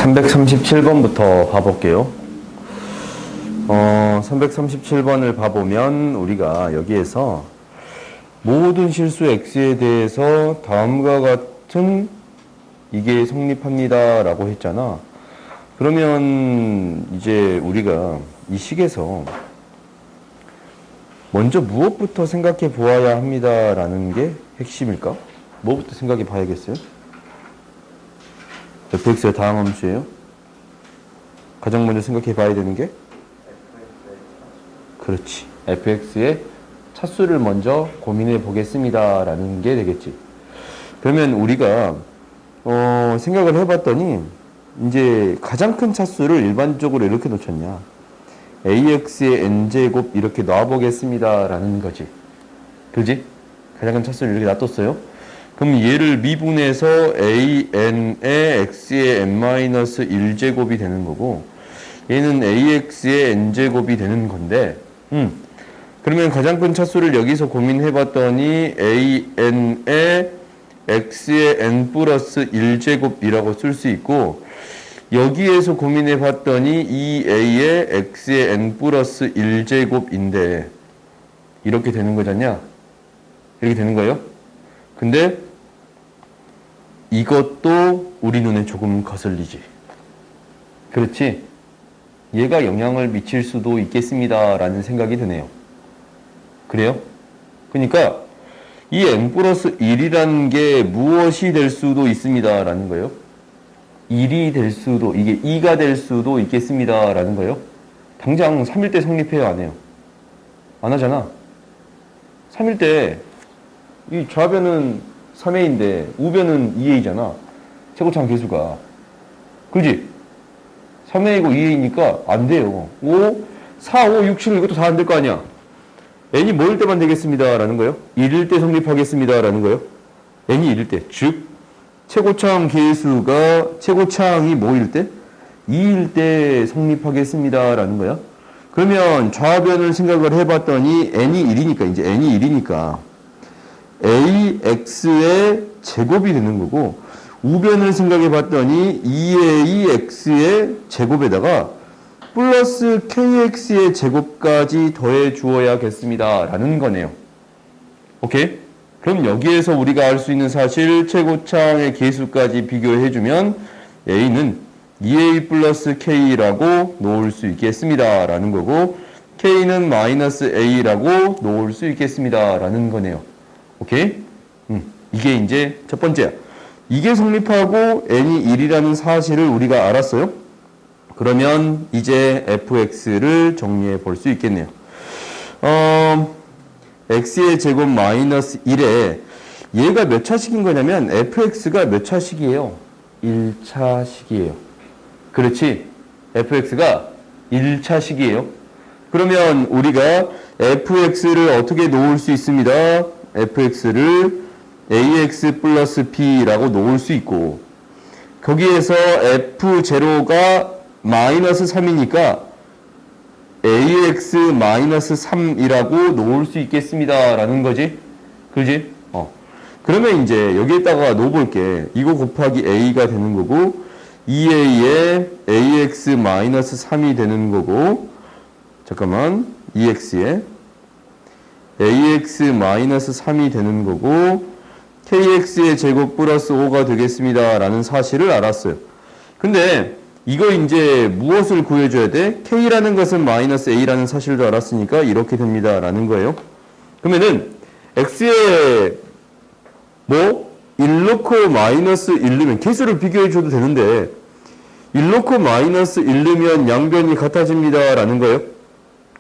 337번부터 봐볼게요. 337번을 봐보면 우리가 여기에서 모든 실수 x에 대해서 다음과 같은 이게 성립합니다 라고 했잖아. 그러면 이제 우리가 이 식에서 먼저 무엇부터 생각해 보아야 합니다 라는 게 핵심일까? 뭐부터 생각해 봐야겠어요? fx의 다항함수예요. 가장 먼저 생각해 봐야 되는 게? 그렇지. fx의 차수를 먼저 고민해 보겠습니다 라는 게 되겠지. 그러면 우리가 생각을 해봤더니 이제 가장 큰 차수를 일반적으로 이렇게 놓쳤냐, ax의 n제곱 이렇게 놔보겠습니다 라는 거지. 그지? 가장 큰 차수를 이렇게 놔뒀어요. 그럼 얘를 미분해서 an의 x의 n-1제곱이 되는 거고, 얘는 ax의 n제곱이 되는 건데, 그러면 가장 큰 차수를 여기서 고민해봤더니 an의 x의 n 플러스 1제곱이라고 쓸 수 있고, 여기에서 고민해봤더니 이 a의 x의 n 플러스 1제곱인데 이렇게 되는 거잖냐? 이렇게 되는 거예요? 근데 이것도 우리 눈에 조금 거슬리지. 그렇지? 얘가 영향을 미칠 수도 있겠습니다 라는 생각이 드네요. 그래요? 그러니까 이 n 플러스 1이라는 게 무엇이 될 수도 있습니다 라는 거예요. 1이 될 수도, 이게 2가 될 수도 있겠습니다 라는 거예요. 당장 3일 때 성립해요, 안 해요? 안 하잖아. 3일 때 이 좌변은 3a인데 우변은 2a잖아. 최고차항 계수가. 그지? 3a고 2a니까 안 돼요. 5, 4, 5, 6, 7 이것도 다 안 될 거 아니야. n이 뭐일 때만 되겠습니다 라는 거예요. 1일 때 성립하겠습니다 라는 거예요. n이 1일 때. 즉 최고차항 계수가 최고차항이 뭐일 때? 2일 때 성립하겠습니다 라는 거야. 그러면 좌변을 생각을 해봤더니 n이 1이니까, 이제 n이 1이니까 ax의 제곱이 되는 거고, 우변을 생각해 봤더니 2ax의 제곱에다가 플러스 kx의 제곱까지 더해 주어야겠습니다 라는 거네요. 오케이? 그럼 여기에서 우리가 알 수 있는 사실, 최고차항의 계수까지 비교해 주면 a는 2a 플러스 k라고 놓을 수 있겠습니다 라는 거고, k는 마이너스 a라고 놓을 수 있겠습니다 라는 거네요. 오케이? 이게 이제 첫 번째야. 이게 성립하고 n이 1이라는 사실을 우리가 알았어요. 그러면 이제 fx를 정리해 볼 수 있겠네요. x의 제곱 마이너스 1에 얘가 몇 차식인 거냐면 fx가 몇 차식이에요? 1차식이에요. 그렇지? fx가 1차식이에요. 그러면 우리가 fx를 어떻게 놓을 수 있습니다. fx를 ax 플러스 b라고 놓을 수 있고, 거기에서 f0가 마이너스 3이니까 ax 마이너스 3이라고 놓을 수 있겠습니다 라는 거지. 그지? 그러면 이제 여기에다가 놓어볼게. 이거 곱하기 a가 되는 거고, 2a에 ax 마이너스 3이 되는 거고, 잠깐만, 2x에 ax 마이너스 3이 되는 거고, kx의 제곱 플러스 5가 되겠습니다 라는 사실을 알았어요. 근데 이거 이제 무엇을 구해줘야 돼? k라는 것은 마이너스 a라는 사실도 알았으니까 이렇게 됩니다 라는 거예요. 그러면은 x에 1 넣고 마이너스 1 넣으면 개수를 비교해 줘도 되는데, 1 넣고 마이너스 1 넣으면 양변이 같아집니다 라는 거예요.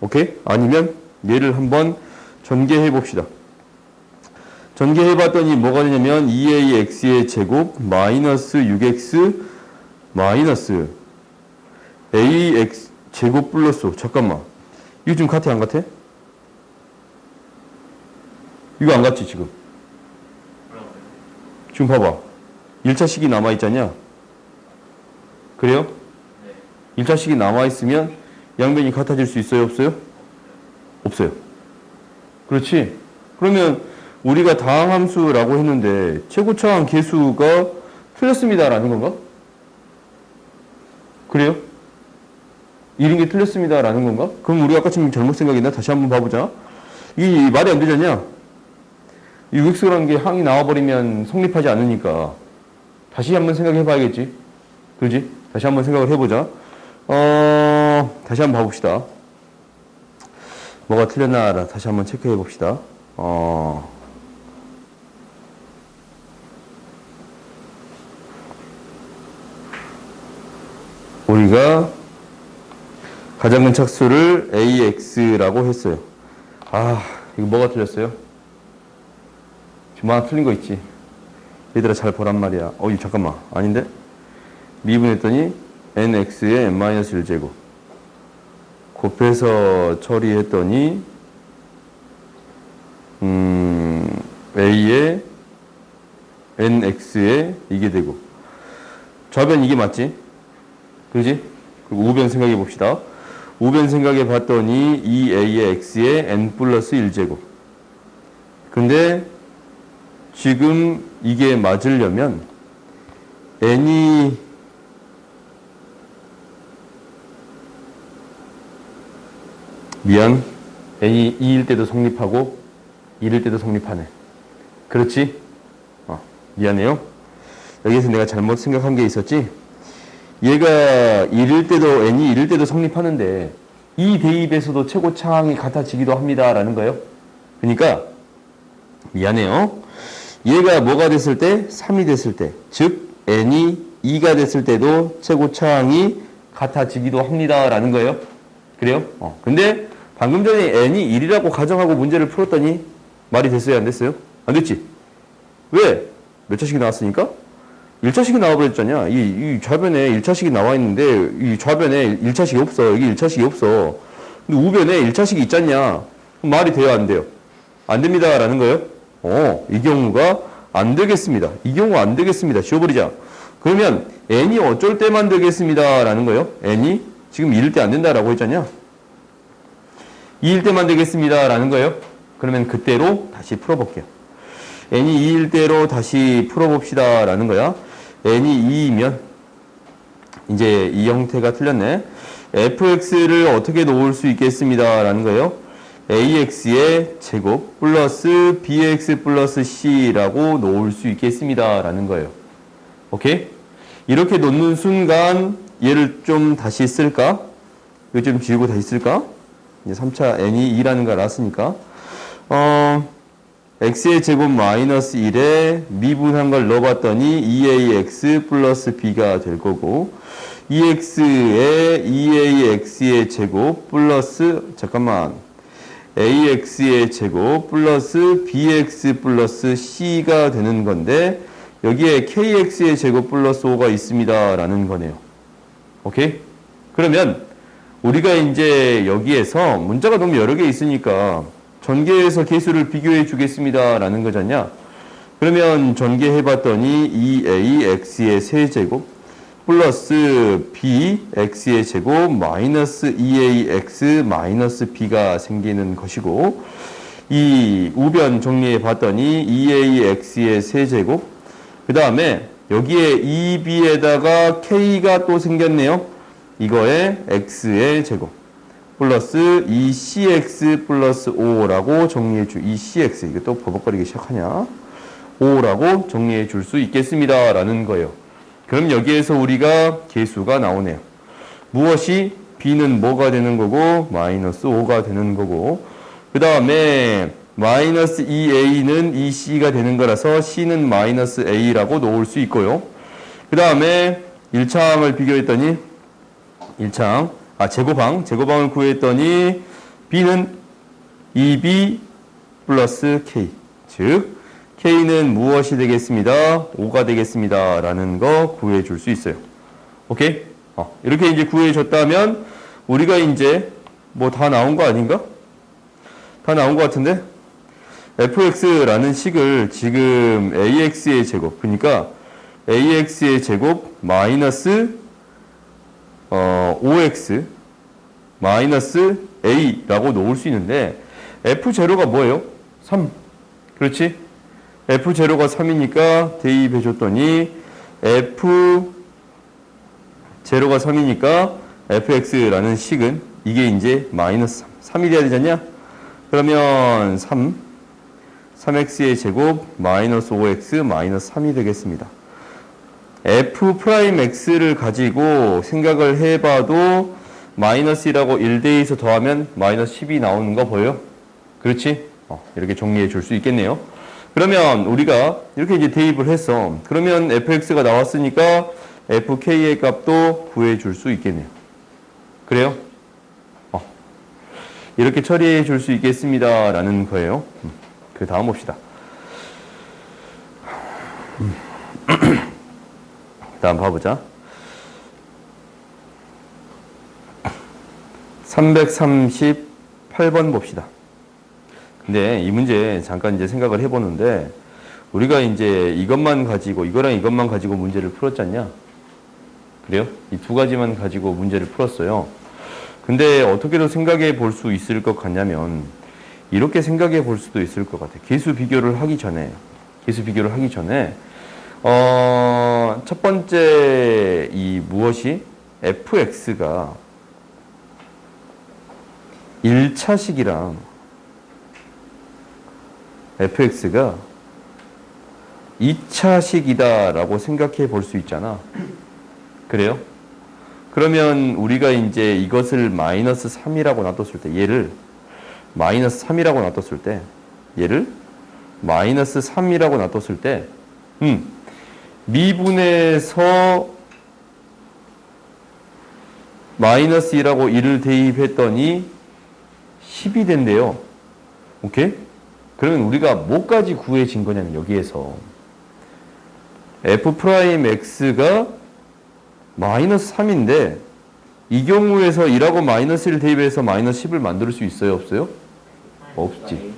오케이? 아니면 얘를 한번 전개해 봅시다. 전개해 봤더니 뭐가 되냐면 2ax의 제곱 마이너스 6x 마이너스 ax 제곱 플러스 5. 잠깐만, 이거 지금 같아 안 같아? 이거 안 같지 지금? 지금 봐봐, 1차식이 남아있잖냐? 그래요? 1차식이 남아있으면 양변이 같아질 수 있어요? 없어요? 없어요. 그렇지? 그러면 우리가 다항함수라고 했는데 최고차항 계수가 틀렸습니다 라는 건가? 그래요? 이런 게 틀렸습니다라는 건가? 그럼 우리가 아까 지금 잘못 생각했나? 다시 한번 봐보자. 이 말이 안 되잖냐? 이 UX라는 게 항이 나와버리면 성립하지 않으니까 다시 한번 생각해 봐야겠지. 그지? 다시 한번 생각을 해보자. 다시 한번 봐봅시다. 뭐가 틀렸나 다시 한번 체크해 봅시다. 우리가 가장 큰 착수를 AX라고 했어요. 이거 뭐가 틀렸어요? 좀 하나 틀린 거 있지? 얘들아 잘 보란 말이야. 잠깐만. 아닌데? 미분했더니 nx에 n-1제곱 곱해서 처리했더니 a에 nx에 이게 되고 좌변 이게 맞지? 그지? 그리고 우변 생각해 봅시다. 우변 생각해 봤더니 2a의 x에 n 플러스 1제곱. 근데 지금 이게 맞으려면 n이 n이 2일 때도 성립하고 1일 때도 성립하네. 그렇지? 미안해요. 여기서 내가 잘못 생각한 게 있었지? 얘가 1일 때도 n이 1일 때도 성립하는데 이 대입에서도 최고차항이 같아지기도 합니다라는 거예요. 그러니까 미안해요. 얘가 뭐가 됐을 때? 3이 됐을 때. 즉 n이 2가 됐을 때도 최고차항이 같아지기도 합니다라는 거예요. 그래요? 근데 방금 전에 n이 1이라고 가정하고 문제를 풀었더니 말이 됐어요? 안 됐어요? 안 됐지? 왜? 몇 차식이 나왔으니까? 1차식이 나와버렸잖냐. 이 좌변에 1차식이 나와 있는데 이 좌변에 1차식이 없어. 여기 1차식이 없어. 근데 우변에 1차식이 있잖냐. 말이 돼요? 안 돼요? 안 됩니다. 라는 거예요? 이 경우가 안 되겠습니다. 이 경우 안 되겠습니다. 지워버리자. 그러면 n이 어쩔 때만 되겠습니다. 라는 거예요? n이 지금 2일 때 안 된다라고 했잖냐. 2일 때만 되겠습니다. 라는 거예요. 그러면 그때로 다시 풀어볼게요. n이 2일 때로 다시 풀어봅시다. 라는 거야. n이 2이면 이제 이 형태가 틀렸네. fx를 어떻게 놓을 수 있겠습니다. 라는 거예요. ax의 제곱 플러스 bx 플러스 c라고 놓을 수 있겠습니다. 라는 거예요. 오케이? 이렇게 놓는 순간 얘를 좀 다시 쓸까? 이거 좀 지우고 다시 쓸까? 이제 3차 n이 2라는 걸 알았으니까 x의 제곱 마이너스 1에 미분한 걸 넣어봤더니 2ax 플러스 b가 될 거고 2x에 2ax의 제곱 플러스 ax의 제곱 플러스 bx 플러스 c가 되는 건데 여기에 kx의 제곱 플러스 5가 있습니다 라는 거네요. 오케이? 그러면 우리가 이제 여기에서 문자가 너무 여러 개 있으니까 전개해서 개수를 비교해 주겠습니다 라는 거잖냐. 그러면 전개해 봤더니 2ax의 세제곱 플러스 bx의 제곱 마이너스 2ax 마이너스 b가 생기는 것이고 이 우변 정리해 봤더니 2ax의 세제곱 그 다음에 여기에 2b에다가 k가 또 생겼네요. 이거에 x의 제곱 플러스 2cx 플러스 5라고 정리해 주 2cx 이거 또 버벅거리기 시작하냐 5라고 정리해 줄 수 있겠습니다 라는 거예요. 그럼 여기에서 우리가 계수가 나오네요. 무엇이? b는 뭐가 되는 거고 마이너스 5가 되는 거고 그 다음에 마이너스 2a는 2c가 되는 거라서 c는 마이너스 a라고 놓을 수 있고요. 그 다음에 1차항을 비교했더니 제곱항을 구했더니 b는 2b 플러스 k 즉 k는 무엇이 되겠습니다? 5가 되겠습니다 라는 거 구해 줄 수 있어요. 오케이? 이렇게 이제 구해 줬다면 우리가 이제 뭐 다 나온 거 아닌가? 다 나온 거 같은데 fx라는 식을 지금 ax의 제곱 그러니까 ax의 제곱 마이너스 5x 마이너스 a라고 놓을 수 있는데 f0가 뭐예요? 3 그렇지? f0가 3이니까 대입해 줬더니 f 제로가 3이니까 fx라는 식은 이게 이제 마이너스 3이 돼야 되지 않냐? 그러면 3x의 제곱 마이너스 5x 마이너스 3이 되겠습니다. f'x를 가지고 생각을 해봐도 마이너스라고 1대2에서 더하면 마이너스 10이 나오는 거 보여요? 그렇지? 이렇게 정리해 줄 수 있겠네요. 그러면 우리가 이렇게 이제 대입을 했어. 그러면 fx가 나왔으니까 fk의 값도 구해 줄 수 있겠네요. 그래요? 이렇게 처리해 줄 수 있겠습니다. 라는 거예요. 그 다음 봅시다. 다음 봐보자. 338번 봅시다. 근데 이 문제 잠깐 이제 생각을 해보는데 우리가 이제 이것만 가지고 이거랑 이것만 가지고 문제를 풀었지 않냐? 그래요? 이 두 가지만 가지고 문제를 풀었어요. 근데 어떻게도 생각해 볼 수 있을 것 같냐면 이렇게 생각해 볼 수도 있을 것 같아. 계수 비교를 하기 전에 첫 번째 이 무엇이 fx가 1차식이랑 fx가 2차식이다라고 생각해 볼 수 있잖아. 그래요? 그러면 우리가 이제 이것을 마이너스 3이라고 놔뒀을 때, 얘를 마이너스 3이라고 놔뒀을 때, 미분에서 마이너스 2라고 1을 대입했더니 10이 된대요. 오케이? 그러면 우리가 뭐까지 구해진 거냐면 여기에서 f'x가 마이너스 3인데 이 경우에서 2라고 마이너스 1을 대입해서 마이너스 10을 만들 수 있어요? 없어요? 없지.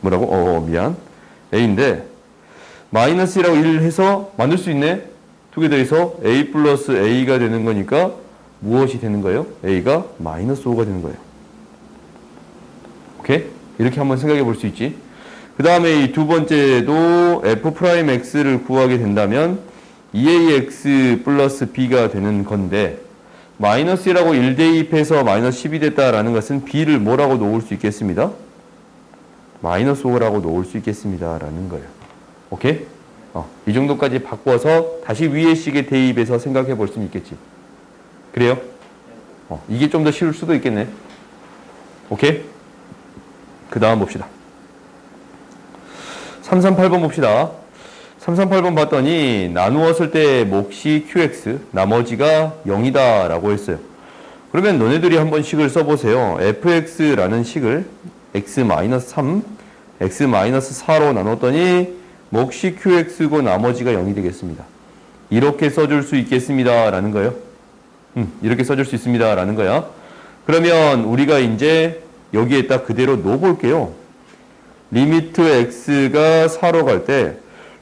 뭐라고? 미안. a인데 마이너스 1하고 1을 해서 만들 수 있네? 두 개 더해서 a 플러스 a가 되는 거니까 무엇이 되는 거예요? a가 마이너스 5가 되는 거예요. 오케이? 이렇게 한번 생각해 볼 수 있지. 그 다음에 이 두 번째도 f'x를 구하게 된다면 2ax 플러스 b가 되는 건데 마이너스 1하고 1 대입해서 마이너스 10이 됐다라는 것은 b를 뭐라고 놓을 수 있겠습니다? 마이너스 5라고 놓을 수 있겠습니다. 라는 거예요. 오케이? 이 정도까지 바꿔서 다시 위의 식에 대입해서 생각해 볼 수는 있겠지. 그래요? 이게 좀 더 쉬울 수도 있겠네. 오케이? 그 다음 봅시다. 338번 봅시다. 338번 봤더니 나누었을 때 몫이 qx, 나머지가 0이다 라고 했어요. 그러면 너네들이 한번 식을 써보세요. fx라는 식을 x-3, x-4로 나눴더니 몫이 qx고 나머지가 0이 되겠습니다. 이렇게 써줄 수 있겠습니다 라는 거예요. 이렇게 써줄 수 있습니다 라는 거야. 그러면 우리가 이제 여기에 딱 그대로 넣어볼게요. 리미트 x가 4로 갈 때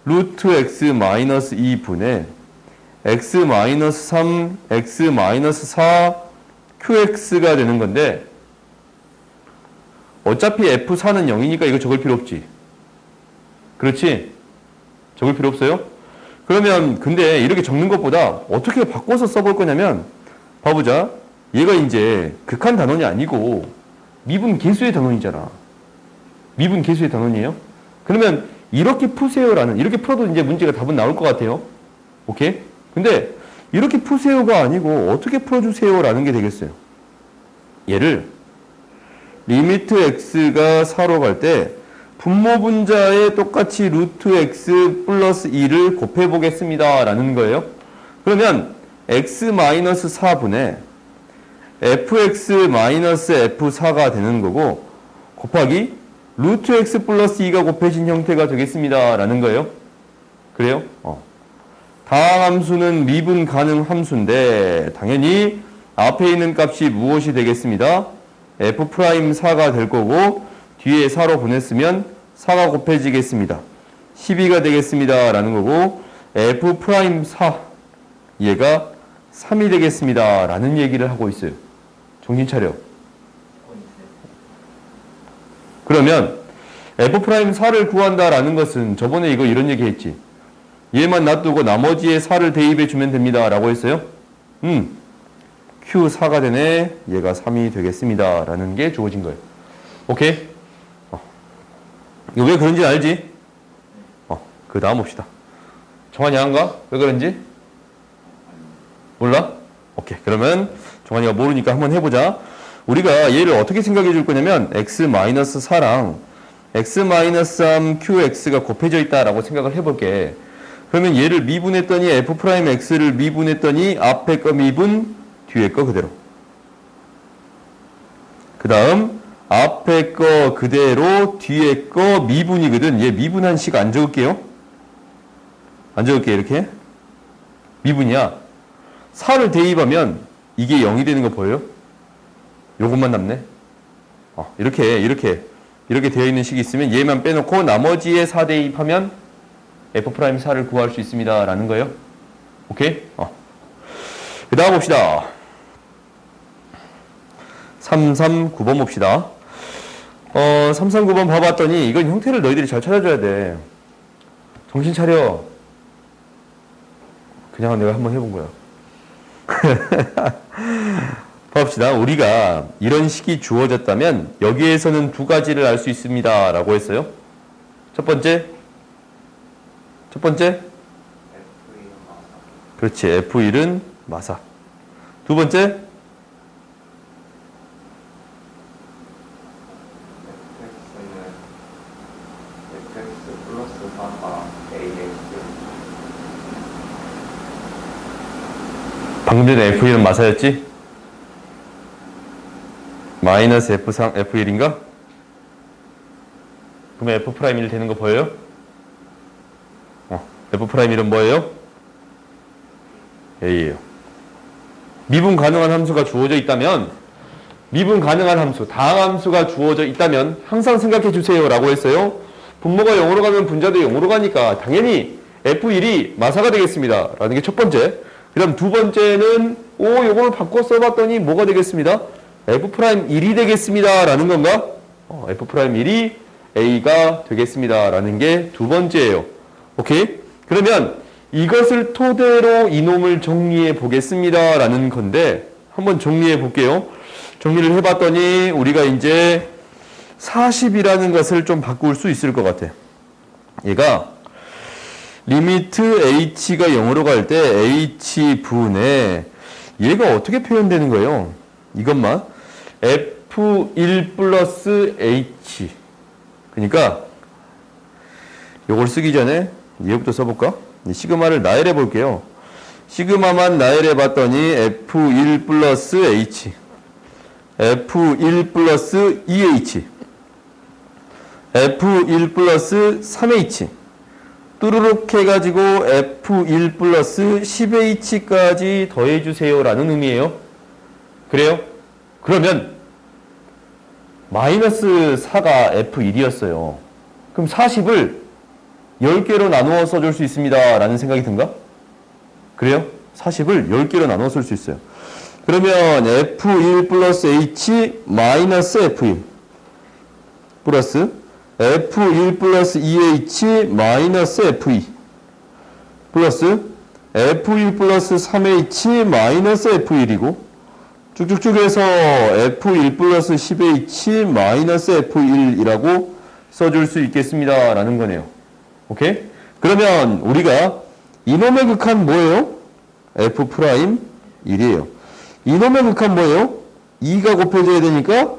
루트 x-2분의 x-3, x-4 qx가 되는 건데 어차피 f4는 0이니까 이거 적을 필요 없지. 그렇지? 적을 필요 없어요? 그러면 근데 이렇게 적는 것보다 어떻게 바꿔서 써볼 거냐면 봐보자. 얘가 이제 극한 단원이 아니고 미분 계수의 단원이잖아. 미분 계수의 단원이에요. 그러면 이렇게 푸세요라는, 이렇게 풀어도 이제 문제가 답은 나올 것 같아요. 오케이? 근데 이렇게 푸세요가 아니고 어떻게 풀어주세요라는 게 되겠어요. 얘를 리미트 x가 4로 갈 때 분모 분자에 똑같이 루트 x 플러스 2를 곱해 보겠습니다 라는 거예요. 그러면 x-4분의 fx-f4가 되는 거고 곱하기 루트 x 플러스 2가 곱해진 형태가 되겠습니다 라는 거예요. 그래요? 다항 함수는 미분 가능 함수인데 당연히 앞에 있는 값이 무엇이 되겠습니다? f'4가 될 거고 뒤에 4로 보냈으면 4가 곱해지겠습니다. 12가 되겠습니다 라는 거고 f'4 얘가 3이 되겠습니다 라는 얘기를 하고 있어요. 정신 차려. 그러면 f'4를 구한다라는 것은 저번에 이거 이런 얘기 했지. 얘만 놔두고 나머지에 4를 대입해 주면 됩니다 라고 했어요. Q4가 되네. 얘가 3이 되겠습니다. 라는 게 주어진 거예요. 오케이? 이거 왜 그런지 알지? 그 다음 봅시다. 정한이 안 가? 왜 그런지? 몰라? 오케이. 그러면 정한이가 모르니까 한번 해보자. 우리가 얘를 어떻게 생각해 줄 거냐면 x-4랑 x-3 qx가 곱해져 있다라고 생각을 해볼게. 그러면 얘를 미분했더니 f'x를 미분했더니 앞에 거 미분, 뒤에 거 그대로. 그 다음 앞에 거 그대로 뒤에 거 미분이거든. 얘 미분한 식 안 적을게요. 안 적을게. 이렇게 미분이야. 4를 대입하면 이게 0이 되는 거 보여요? 요것만 남네. 이렇게 되어 있는 식이 있으면 얘만 빼놓고 나머지에 4 대입하면 f'4를 구할 수 있습니다. 라는 거예요. 오케이? 그 다음 봅시다. 339번 봅시다. 339번 봐봤더니 이건 형태를 너희들이 잘 찾아줘야 돼. 정신 차려. 그냥 내가 한번 해본 거야. 봅시다. 우리가 이런 식이 주어졌다면 여기에서는 두 가지를 알 수 있습니다. 라고 했어요. 첫 번째. 그렇지. F1은 마사. 두 번째. 방금 전에 F1은 마사였지? 마이너스 F1인가? 그러면 F'1 되는 거 보여요? F'1은 뭐예요? A예요. 미분 가능한 함수가 주어져 있다면, 미분 가능한 함수, 다항 함수가 주어져 있다면 항상 생각해 주세요 라고 했어요. 분모가 0으로 가면 분자도 0으로 가니까 당연히 F1이 마사가 되겠습니다. 라는 게 첫 번째. 그 다음 두 번째는 요걸 바꿔 써봤더니 뭐가 되겠습니다? F'1이 되겠습니다. 라는 건가? F'1이 A가 되겠습니다. 라는 게 두 번째예요. 오케이? 그러면 이것을 토대로 이놈을 정리해 보겠습니다. 라는 건데 한번 정리해 볼게요. 정리를 해봤더니 우리가 이제 40이라는 것을 좀 바꿀 수 있을 것 같아. 얘가 리미트 h가 0으로 갈 때 h분에 얘가 어떻게 표현되는 거예요? 이것만 f1 플러스 h. 그러니까 요걸 쓰기 전에 얘부터 써볼까? 시그마를 나열해 볼게요. 시그마만 나열해 봤더니 f1 플러스 h, f1 플러스 2h, f1 플러스 3h, 뚜루룩 해가지고 f1 플러스 10h까지 더해주세요 라는 의미예요. 그래요? 그러면 마이너스 4가 f1이었어요. 그럼 40을 10개로 나누어 써줄 수 있습니다 라는 생각이 든가? 그래요? 40을 10개로 나누어 쓸 수 있어요. 그러면 f1 플러스 h 마이너스 f1 플러스 f1 플러스 2h 마이너스 f2 플러스 f1 플러스 3h 마이너스 f1이고 쭉쭉쭉 해서 f1 플러스 10h 마이너스 f1이라고 써줄 수 있겠습니다 라는 거네요. 오케이? 그러면 우리가 이놈의 극한 뭐예요? f'1이에요. 이놈의 극한 뭐예요? 2가 곱해져야 되니까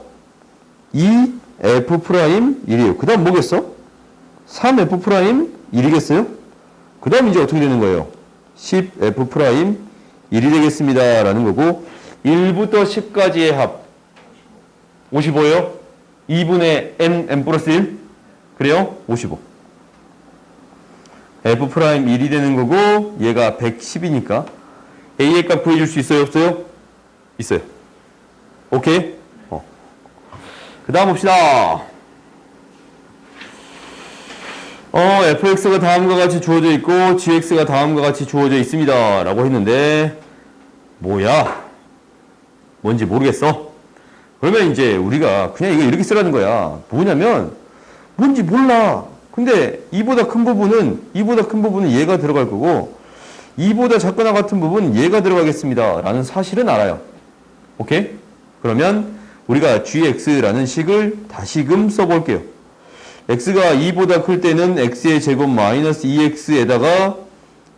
2f'1이에요. 그 다음 뭐겠어? 3f'1이겠어요? 그 다음 이제 어떻게 되는 거예요? 10f'1이 되겠습니다 라는 거고 1부터 10까지의 합 55요? 2분의 n 플러스 1? 그래요? 55. f'1이 되는 거고 얘가 110이니까 a의 값 구해줄 수 있어요? 없어요? 있어요. 오케이? 그 다음 봅시다. fx가 다음과 같이 주어져 있고 gx가 다음과 같이 주어져 있습니다 라고 했는데 뭐야? 뭔지 모르겠어? 그러면 이제 우리가 그냥 이거 이렇게 쓰라는 거야. 뭐냐면 뭔지 몰라. 근데 이보다 큰 부분은 얘가 들어갈 거고 2보다 작거나 같은 부분 얘가 들어가겠습니다 라는 사실은 알아요. 오케이? 그러면 우리가 gx라는 식을 다시금 써볼게요. x가 2보다 클 때는 x의 제곱 마이너스 2x에다가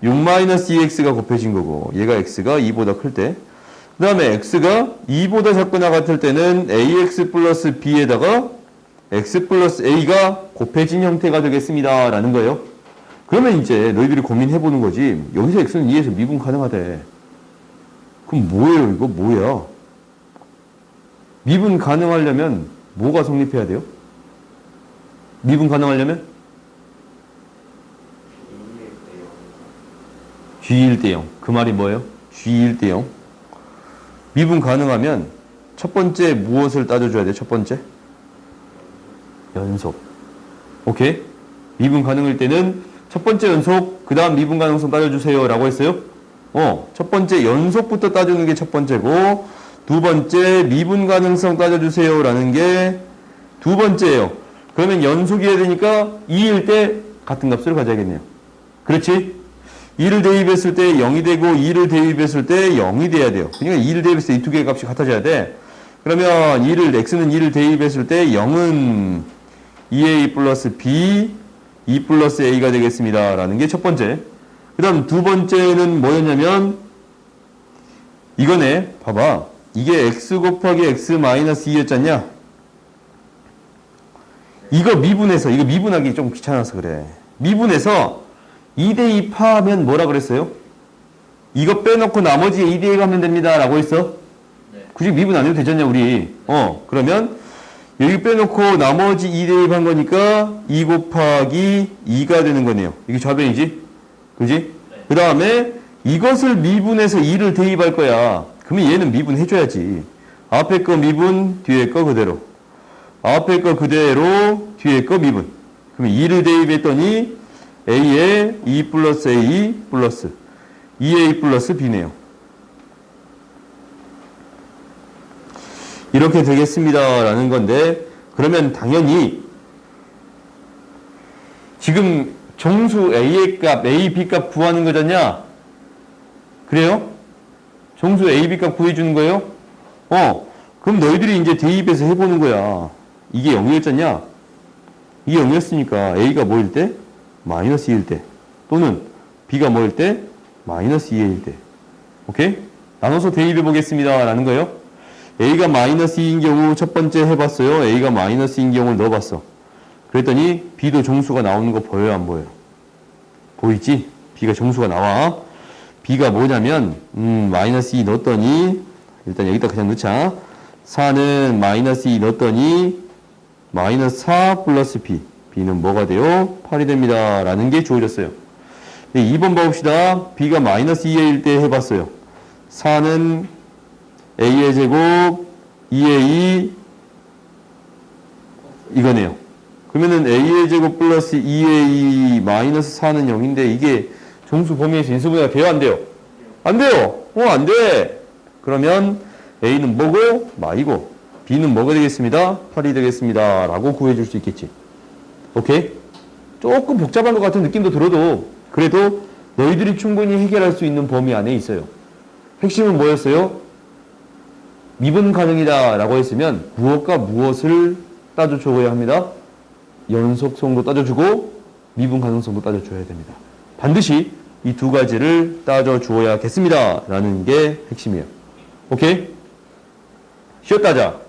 6 마이너스 2x가 곱해진 거고, 얘가 x가 2보다 클 때. 그 다음에 x가 2보다 작거나 같을 때는 ax 플러스 b에다가 x 플러스 a가 곱해진 형태가 되겠습니다 라는 거예요. 그러면 이제 너희들이 고민해보는 거지. 여기서 x는 2에서 미분 가능하대. 그럼 뭐예요 이거? 뭐야? 미분 가능하려면 뭐가 성립해야 돼요? 미분 가능하려면? g1 대 0. 그 말이 뭐예요? g1 대 0. 미분 가능하면 첫 번째 무엇을 따져줘야 돼? 첫 번째? 연속. 오케이? 미분 가능할 때는 첫 번째 연속, 그 다음 미분 가능성 따져주세요 라고 했어요. 첫 번째 연속부터 따주는 게 첫 번째고, 두 번째 미분 가능성 따져주세요 라는 게 두 번째예요. 그러면 연속이어야 되니까 2일 때 같은 값을 가져야겠네요. 그렇지? 2를 대입했을 때 0이 되고 2를 대입했을 때 0이 돼야 돼요. 그러니까 2를 대입했을 때 이 두 개의 값이 같아져야 돼. 그러면 x는 2를 대입했을 때 0은 2a 플러스 b, 2 플러스 a가 되겠습니다 라는 게 첫 번째. 그 다음 두 번째는 뭐였냐면 이거네. 봐봐. 이게 x 곱하기 x 마이너스 2였잖냐? 이거 미분해서, 이거 미분하기 좀 귀찮아서 그래. 미분해서 2대2 파하면 뭐라 그랬어요? 이거 빼놓고 나머지 2대2가 하면 됩니다 라고 했어? 네. 굳이 미분 안 해도 되잖냐 우리. 그러면 여기 빼놓고 나머지 2대2 한 거니까 2 곱하기 2가 되는 거네요. 이게 좌변이지? 그지? 네. 그 다음에 이것을 미분해서 2를 대입할 거야. 그러면 얘는 미분해줘야지. 앞에 거 미분, 뒤에 거 그대로. 앞에 거 그대로, 뒤에 거 미분. 그러면 2를 대입했더니 a에 2 플러스 a 플러스 2a 플러스 b네요. 이렇게 되겠습니다 라는 건데, 그러면 당연히 지금 정수 a의 값, a, b 값 구하는 거잖냐? 그래요? 정수 a, b 값 구해주는 거예요? 그럼 너희들이 이제 대입해서 해보는 거야. 이게 0이었잖냐? 이게 0이었으니까 a가 뭐일 때? 마이너스 2일 때. 또는 b가 뭐일 때? 마이너스 2a일 때. 오케이? 나눠서 대입해 보겠습니다 라는 거예요. a가 마이너스 2인 경우 첫 번째 해봤어요. a가 마이너스 2인 경우를 넣어봤어. 그랬더니 b도 정수가 나오는 거 보여요? 안 보여요? 보이지? b가 정수가 나와. b가 뭐냐면 마이너스 2 넣었더니, 일단 여기다 그냥 넣자. 4는 마이너스 2 넣었더니 마이너스 4 플러스 b. b는 뭐가 돼요? 8이 됩니다 라는 게 주어졌어요. 2번 봐봅시다. b가 마이너스 2a일 때 해봤어요. 4는 a의 제곱 2a 이거네요. 그러면은 a의 제곱 플러스 2a 마이너스 4는 0인데 이게 정수 범위에서 인수분해가 돼요? 안 돼요? 안 돼요. 안 돼. 그러면 a는 뭐고? 마이고 b는 뭐가 되겠습니다? 8이 되겠습니다 라고 구해줄 수 있겠지. 오케이? 조금 복잡한 것 같은 느낌도 들어도 그래도 너희들이 충분히 해결할 수 있는 범위 안에 있어요. 핵심은 뭐였어요? 미분 가능이다 라고 했으면 무엇과 무엇을 따져줘야 합니다. 연속성도 따져주고 미분 가능성도 따져줘야 됩니다. 반드시 이 두 가지를 따져주어야겠습니다 라는 게 핵심이에요. 오케이? 쉬었다 하자.